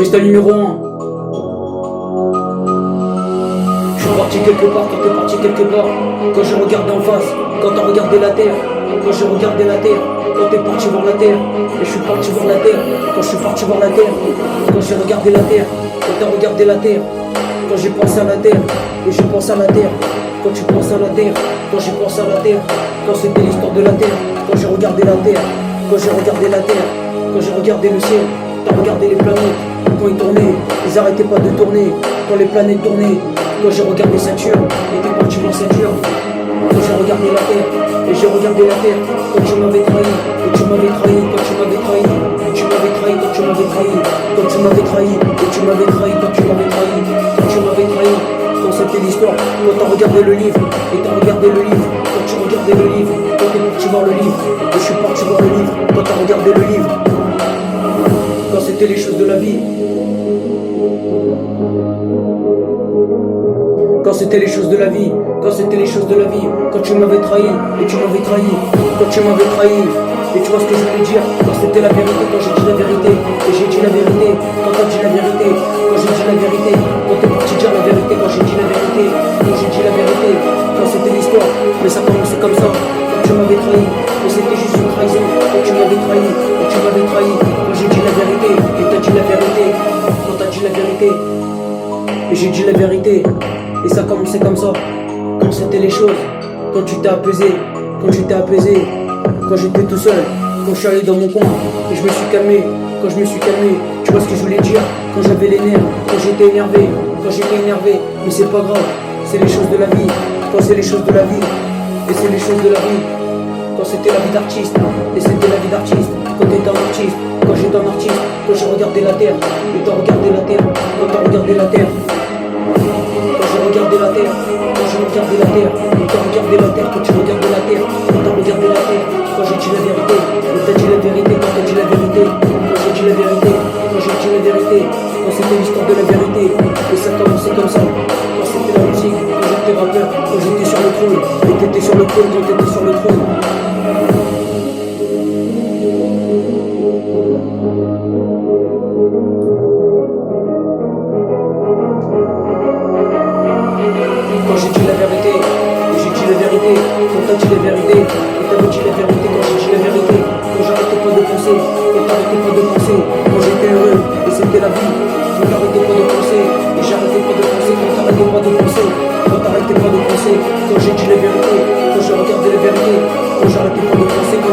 Freestyle numéro 1. Je suis parti quelque part quand t'es parti quelque part. Quand j'ai regardé en face, quand t'as regardé la terre. Quand j'ai regardé la terre, quand t'es parti voir la terre. Et je suis parti voir la terre, quand je suis parti voir la terre. Quand j'ai regardé la terre, quand t'as regardé la terre. Quand j'ai pensé à la terre, et j'ai pensé à la terre. Quand tu penses à la terre, quand j'ai pensé à la terre. Quand c'était l'histoire de la terre, quand j'ai regardé la terre. Quand j'ai regardé la terre, quand j'ai regardé le ciel. T'as regardé les planètes, quand ils tournaient, ils arrêtaient pas de tourner. Quand les planètes tournaient, quand j'ai regardé Saturne, et t'es parti voir Saturne. Quand j'ai regardé la terre, et j'ai regardé la terre. Quand tu m'avais trahi, et tu m'avais trahi, quand tu m'avais trahi. Tu m'avais trahi, quand tu m'avais trahi. Quand tu m'avais trahi, et tu m'avais trahi, quand tu m'avais trahi. Quand tu m'avais trahi, quand c'était l'histoire. Quand t'as regardé le livre, et t'as regardé le livre. Quand tu regardais le livre, quand t'es parti voir le livre. Et je suis parti voir le livre, quand t'as regardé le livre. Quand c'était les choses de la vie. Quand c'était les choses de la vie. Quand c'était les choses de la vie. Quand tu m'avais trahi, et tu m'avais trahi. Quand tu m'avais trahi, et tu vois ce que je voulais dire. Quand c'était la vérité, quand j'ai dit la vérité. Et j'ai dit la vérité, quand t'as dit la vérité. Quand j'ai dit la vérité, quand t'es parti dire la vérité. Quand j'ai dit la vérité, quand j'ai dit la vérité. Quand c'était l'histoire, mais ça commençait comme ça. Quand tu m'avais trahi, mais c'était juste une trahison. Quand tu m'avais trahi, et tu m'avais trahi. Quand j'ai dit la vérité, et t'as dit la vérité. Quand t'as dit la vérité, et j'ai dit la vérité. Et ça commençait comme ça. Quand c'était les choses, quand tu t'es apaisé, quand tu t'es apaisé, quand j'étais tout seul, quand je suis allé dans mon coin, et je me suis calmé, quand je me suis calmé, tu vois ce que je voulais dire, quand j'avais les nerfs, quand j'étais énervé, mais c'est pas grave, c'est les choses de la vie, quand c'est les choses de la vie, et c'est les choses de la vie, quand c'était la vie d'artiste, et c'était la vie d'artiste, quand t'étais un artiste, quand j'étais un artiste, quand j'ai regardé la terre, et t'as regardé la terre, quand t'as regardé la terre. Quand j'ai regardé la terre, quand j'ai regardé la terre, et t'as regardé la terre, quand tu regardais la terre, quand t'as regardé la terre, quand j'ai dit la vérité, et t'as dit la vérité, quand t'as dit la vérité, quand j'ai dit la vérité, quand j'ai dit la vérité, quand c'était l'histoire de la vérité, et ça commençait comme ça, quand c'était la musique, quand j'étais rappeur, quand j'étais sur le trône, et t'étais sur le trône, quand t'étais sur le trône. Quand j'ai dit la vérité, et j'ai dit la vérité, quand t'as dit la vérité, et t'avais dit la vérité, quand j'ai dit la vérité, quand j'arrêtais pas de penser, quand t'arrêtais pas de penser, quand j'étais heureux, et c'était la vie, quand t'arrêtais pas de penser, et j'arrêtais pas de penser, quand t'arrêtais pas de penser, quand t'arrêtais pas de penser, quand j'ai dit la vérité, quand j'ai regardé la vérité, quand j'arrêtais pas de penser, quand